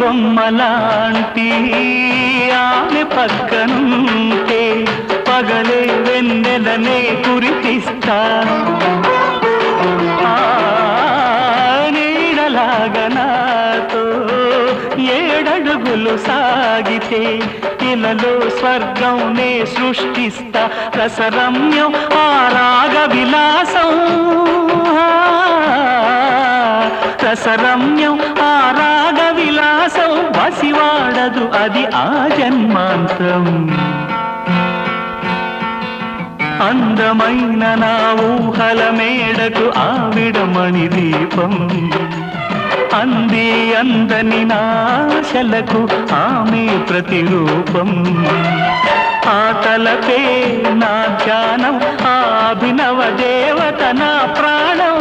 బొమ్మలాంటి ఆమె పక్కనుంటే పగలే వెన్నెలనే కురిపిస్తా నీడలాగా నాతో ఏడడుగులు సాగితే ఇలలో స్వర్గంనే సృష్టిస్తా రసరమ్యం ఆ రాగ విలాసం రసరమ్యం ఆ రాగ విలాసం వసివాడదు అది ఆ జన్మాంతం అందమైన నా ఊహల మేడకు ఆవిడమణి దీపం అంది అందని నాశలకు ఆమె ప్రతిరూపం ఆ తలపే నా ధ్యానం ఆ అభినవ దేవత నా ప్రాణం